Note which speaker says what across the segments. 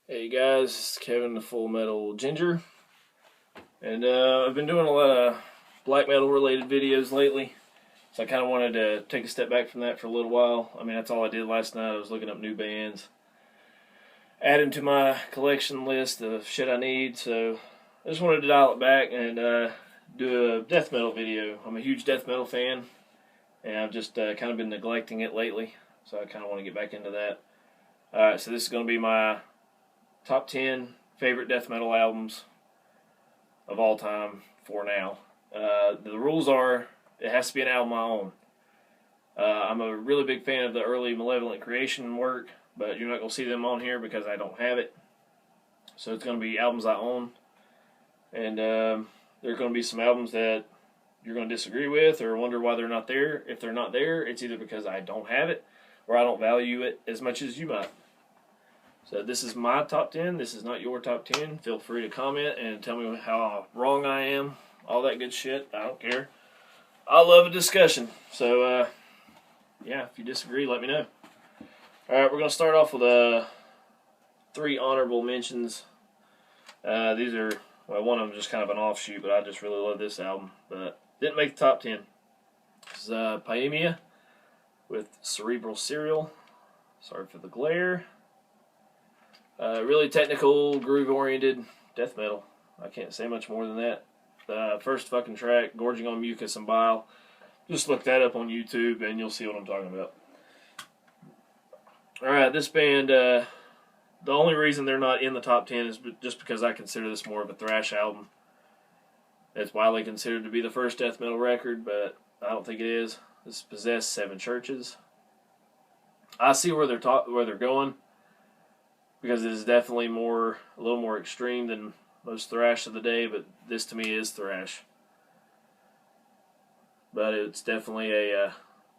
Speaker 1: Hey guys, it's Kevin the Full Metal Ginger, and I've been doing a lot of black metal related videos lately, so I kind of wanted to take a step back from that for a little while. I mean, that's all I did last night. I was looking up new bands, adding to my collection list of shit I need, so I just wanted to dial it back and do a death metal video. I'm a huge death metal fan, and I've just kind of been neglecting it lately, so I kind of want to get back into that. Alright, so this is going to be my top 10 favorite death metal albums of all time for now. The rules are it has to be an album I own. I'm a really big fan of the early Malevolent Creation work, but you're not going to see them on here because I don't have it. So it's going to be albums I own. And there are going to be some albums that you're going to disagree with or wonder why they're not there. If they're not there, it's either because I don't have it or I don't value it as much as you might. So this is my top 10. This is not your top 10. Feel free to comment and tell me how wrong I am. All that good shit. I don't care. I love a discussion. So, yeah, if you disagree, let me know. Alright, we're going to start off with 3 honorable mentions. These are, well, one of them just kind of an offshoot, but I just really love this album. But didn't make the top 10. This is Paemia with Cerebral Serial. Sorry for the glare. Really technical, groove-oriented death metal. I can't say much more than that. First fucking track, Gorging on Mucus and Bile. Just look that up on YouTube and you'll see what I'm talking about. Alright, this band, the only reason they're not in the top 10 is just because I consider this more of a thrash album. It's widely considered to be the first death metal record, but I don't think it is. This is Possessed Seven Churches. I see where they're going, because it is definitely a little more extreme than most thrash of the day, but this to me is thrash. But it's definitely a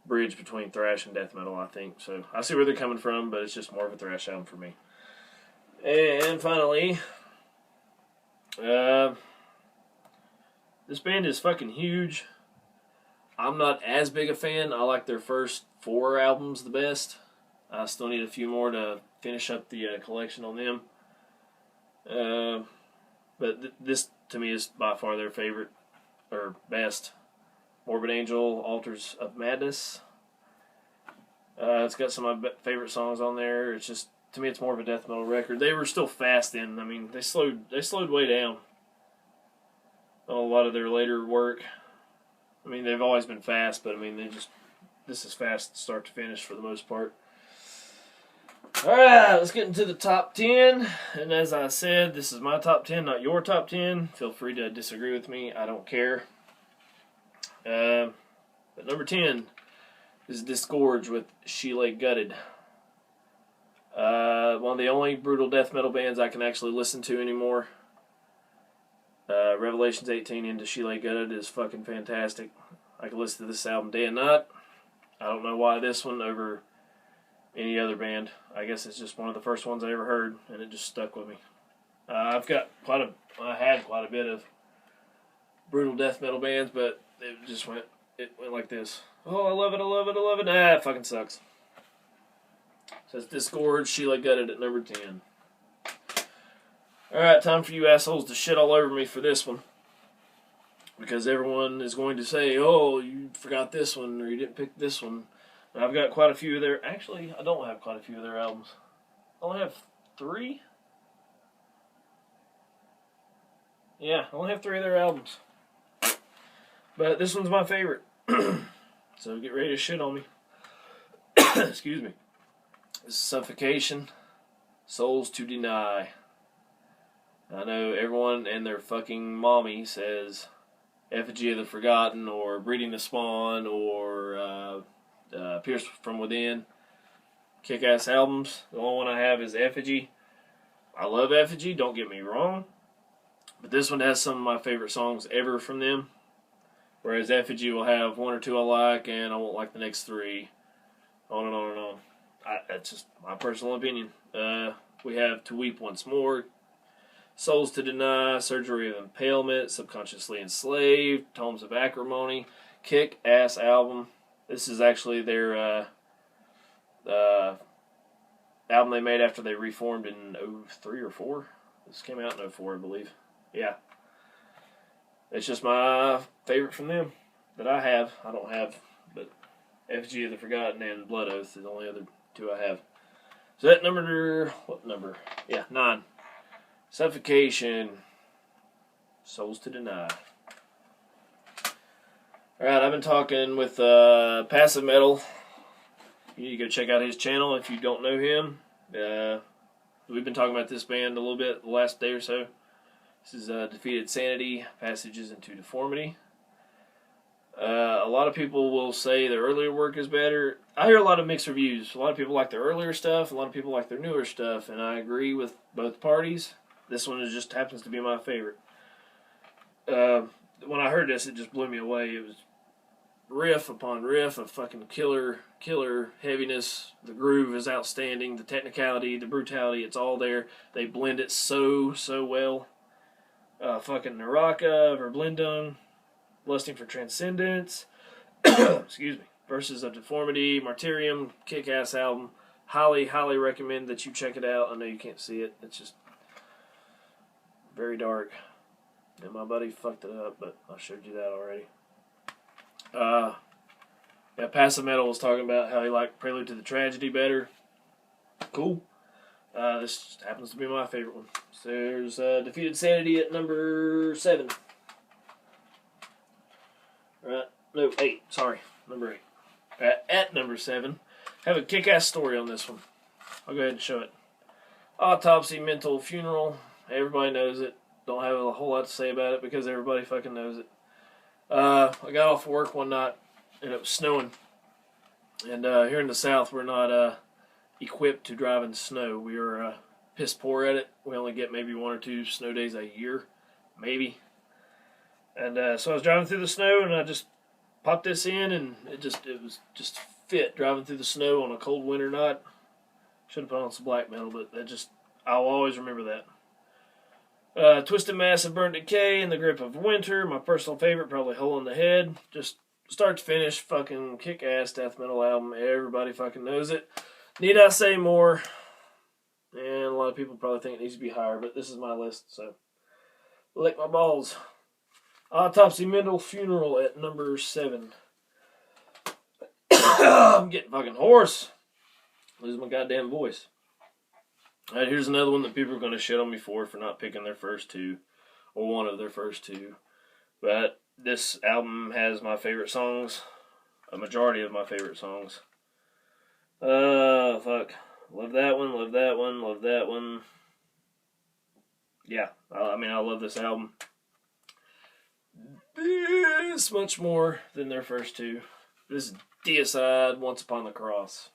Speaker 1: bridge between thrash and death metal, I think. So I see where they're coming from, but it's just more of a thrash album for me. And finally, this band is fucking huge. I'm not as big a fan. I like their first 4 albums the best. I still need a few more to finish up the collection on them. But this, to me, is by far their favorite, or best. Morbid Angel, Altars of Madness. It's got some of my favorite songs on there. It's just, to me, it's more of a death metal record. They were still fast then. I mean, they slowed way down on a lot of their later work. I mean, they've always been fast, but I mean, this is fast start to finish for the most part. Alright, let's get into the top 10. And as I said, this is my top 10, not your top 10. Feel free to disagree with me. I don't care. But number 10 is Disgorge with She-Lay Gutted. One of the only brutal death metal bands I can actually listen to anymore. Revelations 18 into She-Lay Gutted is fucking fantastic. I can listen to this album day and night. I don't know why this one over any other band. I guess it's just one of the first ones I ever heard, and it just stuck with me. I had quite a bit of brutal death metal bands, but it went like this. Oh, I love it, I love it, I love it. Nah, it fucking sucks. So it's Disgorge, She-Lay Gutted at number 10. Alright, time for you assholes to shit all over me for this one. Because everyone is going to say, oh, you forgot this one, or you didn't pick this one. And I've got quite a few of their... Actually, I don't have quite a few of their albums. I only have 3? Yeah, I only have 3 of their albums. But this one's my favorite. So get ready to shit on me. Excuse me. This is Suffocation, Souls to Deny. I know everyone and their fucking mommy says Effigy of the Forgotten or Breeding the Spawn or Pierce from Within. Kick-ass albums. The only one I have is Effigy. I love Effigy, don't get me wrong. But this one has some of my favorite songs ever from them. Whereas Effigy will have 1 or 2 I like, and I won't like the next 3. On and on and on. That's just my personal opinion. We have To Weep Once More, Souls to Deny, Surgery of Impalement, Subconsciously Enslaved, Tomes of Acrimony. Kick-ass album. This is actually their album they made after they reformed in 03 or 4. This came out in 04, I believe. Yeah. It's just my favorite from them that I have. I don't have, but Effigy of the Forgotten and Blood Oath is the only other two I have. So that number, what number? Yeah, 9. Suffocation. Souls to Deny. Alright, I've been talking with Passive Metal. You need to go check out his channel if you don't know him. We've been talking about this band a little bit the last day or so. This is Defeated Sanity, Passages into Deformity. A lot of people will say their earlier work is better. I hear a lot of mixed reviews. A lot of people like their earlier stuff. A lot of people like their newer stuff. And I agree with both parties. This one just happens to be my favorite. When I heard this, it just blew me away. It was riff upon riff of fucking killer heaviness. The groove is outstanding. The technicality, the brutality, it's all there. They blend it so well. Fucking Naraka, Verblindung, Lusting for Transcendence, excuse me, Verses of Deformity, Martyrium, kick-ass album. Highly recommend that you check it out. I know you can't see it. It's just very dark. And my buddy fucked it up, but I showed you that already. Yeah, Passive Metal was talking about how he liked Prelude to the Tragedy better. Cool. This happens to be my favorite one. So there's Defeated Sanity at number 7. Right? No, 8. Sorry. Number 8. At number 7. Have a kick-ass story on this one. I'll go ahead and show it. Autopsy, Mental Funeral. Everybody knows it. Don't have a whole lot to say about it because everybody fucking knows it. I got off work one night and it was snowing. And here in the South, we're not equipped to drive in snow. We are piss poor at it. We only get maybe 1 or 2 snow days a year, maybe. And so I was driving through the snow, and I just popped this in, and it was just fit driving through the snow on a cold winter night. Should have put on some black metal, but I'll always remember that. Twisted Massive, Burnt Decay, In the Grip of Winter. My personal favorite, probably Hole in the Head. Just start to finish, fucking kick-ass death metal album. Everybody fucking knows it. Need I say more? And a lot of people probably think it needs to be higher, but this is my list, so lick my balls. Autopsy, Mental Funeral at number 7. I'm getting fucking hoarse. Losing my goddamn voice. Alright, here's another one that people are going to shit on me for not picking their first 2, or one of their first 2. But this album has my favorite songs, a majority of my favorite songs. Fuck. Love that one, love that one, love that one. Yeah, I love this album. This much more than their first 2. This is Deicide, Once Upon the Cross.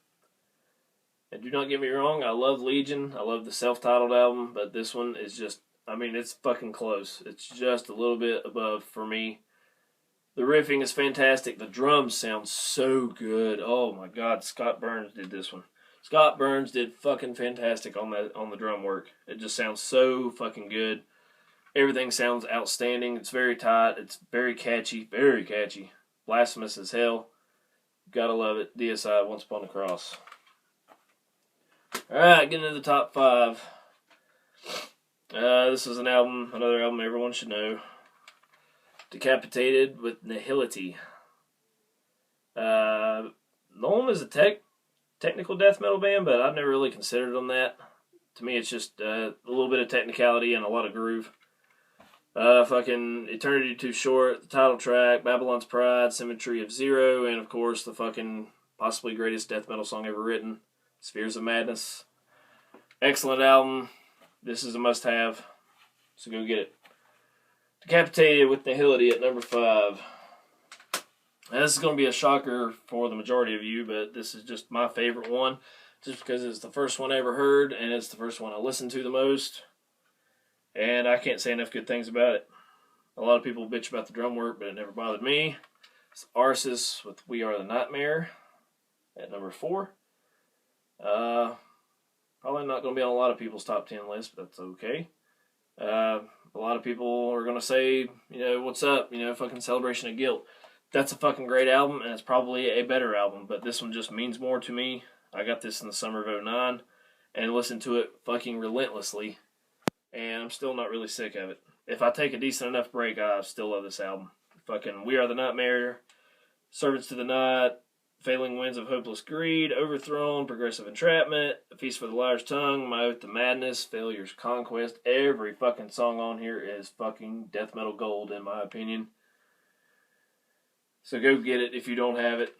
Speaker 1: And do not get me wrong, I love Legion, I love the self-titled album, but this one is just, it's fucking close. It's just a little bit above for me. The riffing is fantastic. The drums sound so good. Oh my god, Scott Burns did this one. Scott Burns did fucking fantastic on the drum work. It just sounds so fucking good. Everything sounds outstanding. It's very tight. It's very catchy. Very catchy. Blasphemous as hell. Gotta love it. Deicide, Once Upon the Cross. Alright, getting into the top 5. This is another album everyone should know. Decapitated with Nihility. Known as a technical death metal band, but I've never really considered them that. To me, it's just a little bit of technicality and a lot of groove. Fucking Eternity Too Short, the title track, Babylon's Pride, Symmetry of Zero, and of course the fucking possibly greatest death metal song ever written, Spheres of Madness. Excellent album. This is a must-have, so go get it. Decapitated with Nihility at number 5. Now, this is going to be a shocker for the majority of you, but this is just my favorite one, just because it's the first one I ever heard, and it's the first one I listened to the most, and I can't say enough good things about it. A lot of people bitch about the drum work, but it never bothered me. It's Arsis with We Are the Nightmare at number 4. Probably not going to be on a lot of people's top 10 list, but that's okay. A lot of people are going to say, what's up, fucking Celebration of Guilt. That's a fucking great album, and it's probably a better album, but this one just means more to me. I got this in the summer of 2009, and listen to it fucking relentlessly, and I'm still not really sick of it. If I take a decent enough break, I still love this album. Fucking We Are the Nightmare, Servants to the Night, Failing Winds of Hopeless Greed, Overthrown, Progressive Entrapment, A Feast for the Liar's Tongue, My Oath to Madness, Failure's Conquest. Every fucking song on here is fucking death metal gold, in my opinion. So go get it if you don't have it.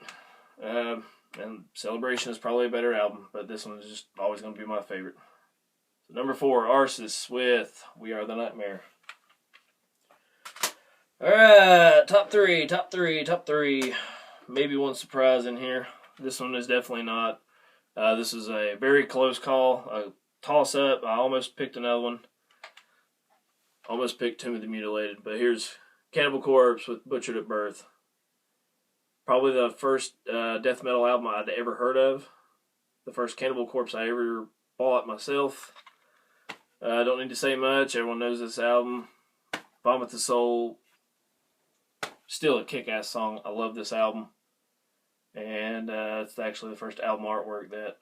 Speaker 1: And Celebration is probably a better album, but this one is just always going to be my favorite. So number 4, Arsis with We Are the Nightmare. Alright, top three. Maybe one surprise in here. This one is definitely not. This is a very close call, a toss-up. I almost picked another one. Almost picked Tomb of the Mutilated, but here's Cannibal Corpse with Butchered at Birth. Probably the first death metal album I'd ever heard of. The first Cannibal Corpse I ever bought myself. I don't need to say much. Everyone knows this album. Vomit the Soul. Still a kick-ass song. I love this album. And it's actually the first album artwork that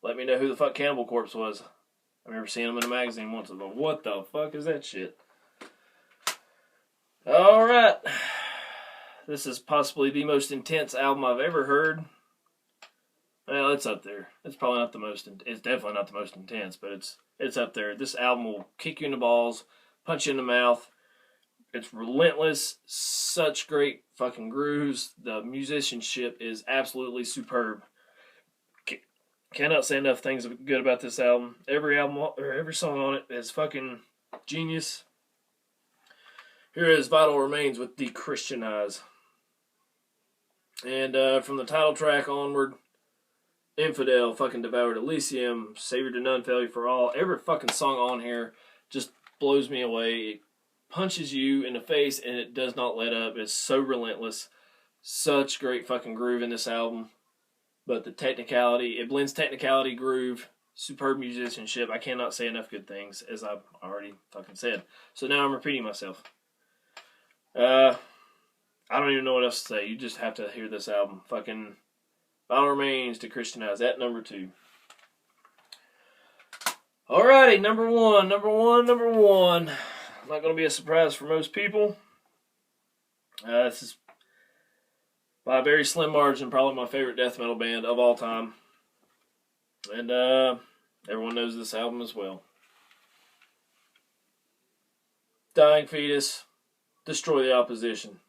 Speaker 1: let me know who the fuck Cannibal Corpse was. I remember seeing them in a magazine once. I was like, what the fuck is that shit? Alright. This is possibly the most intense album I've ever heard. Well, it's up there. It's probably not the most. It's definitely not the most intense, but it's up there. This album will kick you in the balls, punch you in the mouth. It's relentless. Such great fucking grooves. The musicianship is absolutely superb. Cannot say enough things good about this album. Every album or every song on it is fucking genius. Here is Vital Remains with De-Christianize. And from the title track onward, Infidel, fucking Devoured Elysium, Savior to None, Failure for All. Every fucking song on here just blows me away. It punches you in the face and it does not let up. It's so relentless. Such great fucking groove in this album. But the technicality, it blends technicality, groove, superb musicianship. I cannot say enough good things, as I've already fucking said. So now I'm repeating myself. I don't even know what else to say. You just have to hear this album. Fucking Vital Remains, De-Christianize. At number 2. Alrighty, number one. Not going to be a surprise for most people. This is by a very slim margin probably my favorite death metal band of all time. And everyone knows this album as well. Dying Fetus, Destroy the Opposition.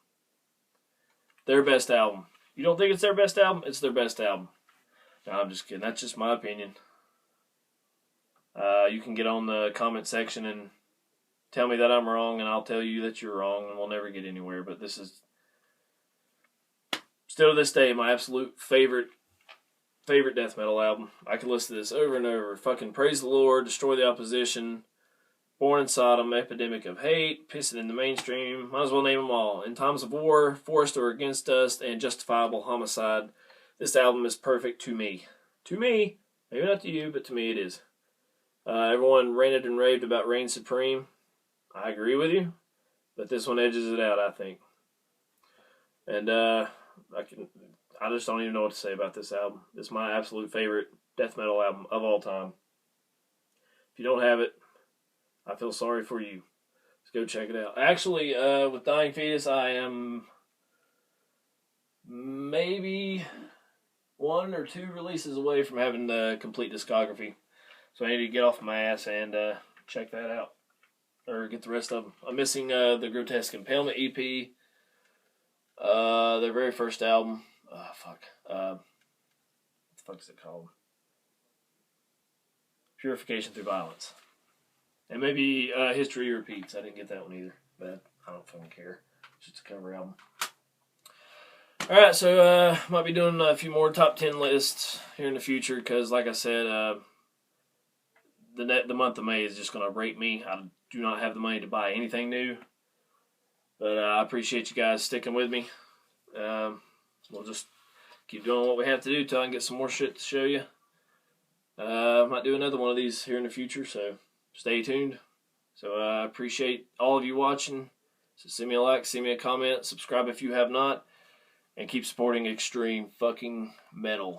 Speaker 1: Their best album. You don't think it's their best album? It's their best album. No, I'm just kidding. That's just my opinion. You can get on the comment section and tell me that I'm wrong, and I'll tell you that you're wrong, and we'll never get anywhere. But this is still to this day my absolute favorite death metal album. I can listen to this over and over. Fucking Praise the Lord, Destroy the Opposition, Born in Sodom, Epidemic of Hate, Pissing in the Mainstream. Might as well name them all. In Times of War, Forced or Against Us, and Justifiable Homicide. This album is perfect to me. To me. Maybe not to you, but to me it is. Everyone ranted and raved about Reign Supreme. I agree with you. But this one edges it out, I think. And I just don't even know what to say about this album. It's my absolute favorite death metal album of all time. If you don't have it, I feel sorry for you. Let's go check it out. Actually, with Dying Fetus, I am maybe 1 or 2 releases away from having the complete discography. So I need to get off my ass and check that out. Or get the rest of them. I'm missing the Grotesque Impalement EP. Their very first album. What the fuck is it called? Purification Through Violence. And maybe History Repeats. I didn't get that one either. But I don't fucking care. It's just a cover album. Alright, so might be doing a few more top 10 lists here in the future. Because like I said, the month of May is just going to rape me. I do not have the money to buy anything new. But I appreciate you guys sticking with me. We'll just keep doing what we have to do till I can get some more shit to show you. I might do another one of these here in the future, so stay tuned. So I appreciate all of you watching. So send me a like, send me a comment, subscribe if you have not, and keep supporting extreme fucking metal.